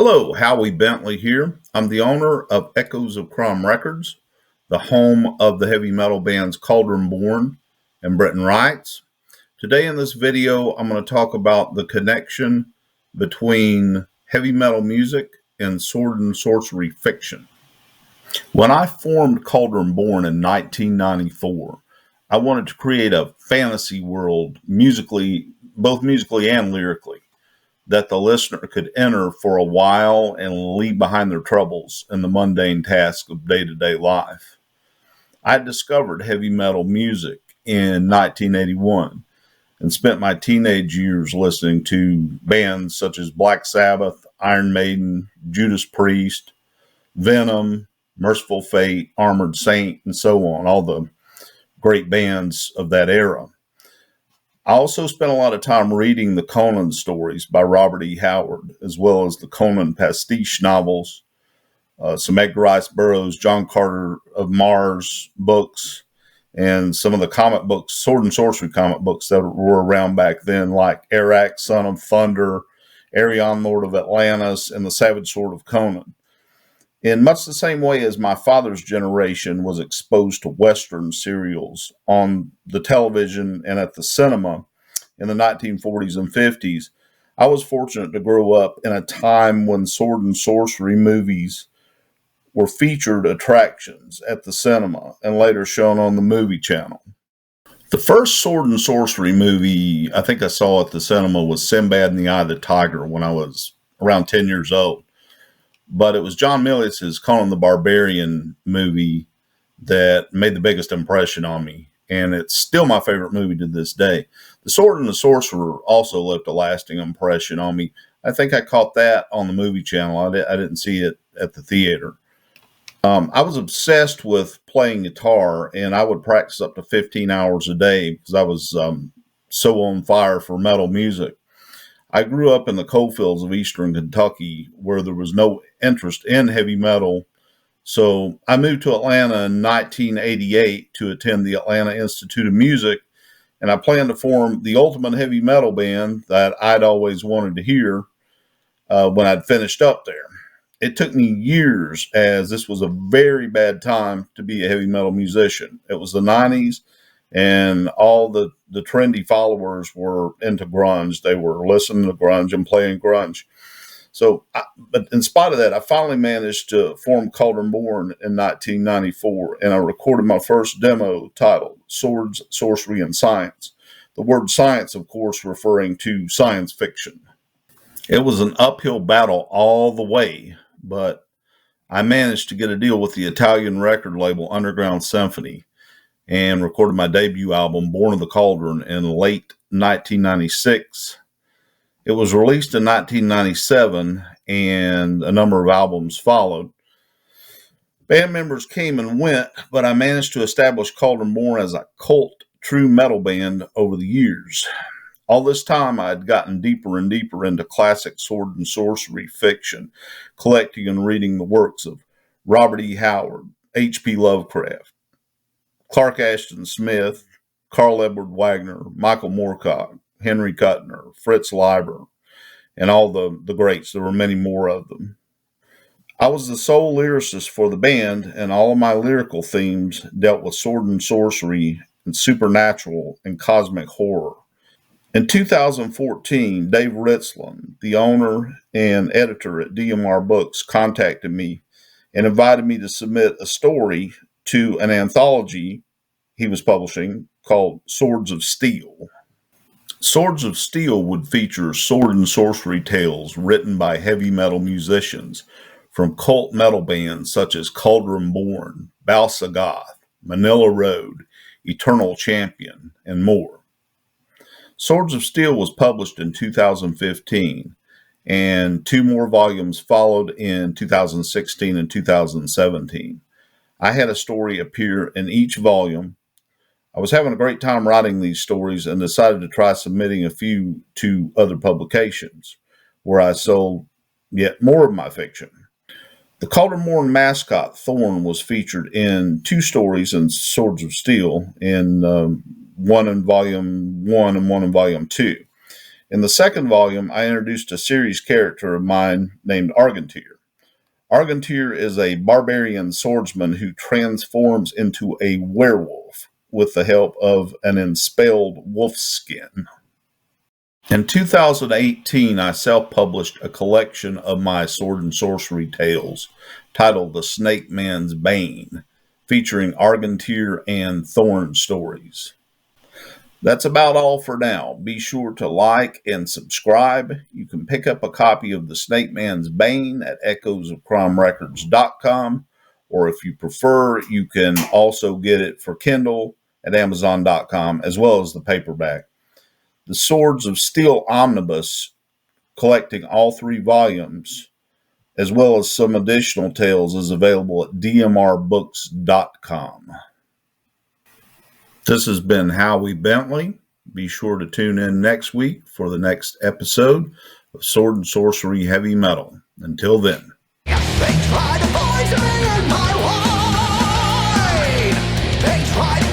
Hello, Howie Bentley here. I'm the owner of Echoes of Crumb Records, the home of the heavy metal bands Cauldron Born and Britton Wrights. Today in this video, I'm going to talk about the connection between heavy metal music and sword and sorcery fiction. When I formed Cauldron Born in 1994, I wanted to create a fantasy world both musically and lyrically, that the listener could enter for a while and leave behind their troubles and the mundane tasks of day-to-day life. I discovered heavy metal music in 1981 and spent my teenage years listening to bands such as Black Sabbath, Iron Maiden, Judas Priest, Venom, Merciful Fate, Armored Saint, and so on, all the great bands of that era. I also spent a lot of time reading the Conan stories by Robert E. Howard, as well as the Conan pastiche novels, some Edgar Rice Burroughs, John Carter of Mars books, and some of the comic books, sword and sorcery comic books that were around back then, like Arak, Son of Thunder, Arion, Lord of Atlantis, and the Savage Sword of Conan. In much the same way as my father's generation was exposed to Western serials on the television and at the cinema in the 1940s and 50s, I was fortunate to grow up in a time when sword and sorcery movies were featured attractions at the cinema and later shown on the movie channel. The first sword and sorcery movie I think I saw at the cinema was Sinbad and the Eye of the Tiger when I was around 10 years old. But it was John Milius's Conan the Barbarian movie that made the biggest impression on me, and it's still my favorite movie to this day. The Sword and the Sorcerer also left a lasting impression on me. I think I caught that on the movie channel. I didn't see it at the theater. I was obsessed with playing guitar, and I would practice up to 15 hours a day because I was so on fire for metal music. I grew up in the coal fields of eastern Kentucky where there was no interest in heavy metal. So I moved to Atlanta in 1988 to attend the Atlanta Institute of Music, and I planned to form the ultimate heavy metal band that I'd always wanted to hear when I'd finished up there. It took me years, as this was a very bad time to be a heavy metal musician. It was the 90s, and all the trendy followers were into grunge. They were listening to grunge and playing grunge. But in spite of that, I finally managed to form Cauldron Born in 1994, and I recorded my first demo titled Swords, Sorcery, and Science. The word science, of course, referring to science fiction. It was an uphill battle all the way, but I managed to get a deal with the Italian record label Underground Symphony and recorded my debut album, Born of the Cauldron, in late 1996. It was released in 1997, and a number of albums followed. Band members came and went, but I managed to establish Cauldron Born as a cult true metal band over the years. All this time, I had gotten deeper and deeper into classic sword and sorcery fiction, collecting and reading the works of Robert E. Howard, H.P. Lovecraft, Clark Ashton Smith, Carl Edward Wagner, Michael Moorcock, Henry Kuttner, Fritz Leiber, and all the greats. There were many more of them. I was the sole lyricist for the band, and all of my lyrical themes dealt with sword and sorcery and supernatural and cosmic horror. In 2014, Dave Ritzlin, the owner and editor at DMR Books, contacted me and invited me to submit a story to an anthology he was publishing called Swords of Steel. Swords of Steel would feature sword and sorcery tales written by heavy metal musicians from cult metal bands such as Cauldron Born, Balsagoth, Manila Road, Eternal Champion, and more. Swords of Steel was published in 2015, and two more volumes followed in 2016 and 2017. I had a story appear in each volume. I was having a great time writing these stories and decided to try submitting a few to other publications, where I sold yet more of my fiction. The Cauldron Born mascot, Thorn, was featured in two stories in Swords of Steel, one in Volume 1 and one in Volume 2. In the second volume, I introduced a series character of mine named Argantyr. Argantyr is a barbarian swordsman who transforms into a werewolf with the help of an enspaled wolf skin. In 2018, I self-published a collection of my sword and sorcery tales titled The Snake Man's Bane, featuring Argantyr and Thorn stories. That's about all for now. Be sure to like and subscribe. You can pick up a copy of The Snake Man's Bane at echoesofcrimerecords.com, or if you prefer, you can also get it for Kindle at amazon.com, as well as the paperback. The Swords of Steel Omnibus, collecting all 3 volumes, as well as some additional tales, is available at dmrbooks.com. This has been Howie Bentley. Be sure to tune in next week for the next episode of Sword and Sorcery Heavy Metal. Until then. They try to poison my wine. They try to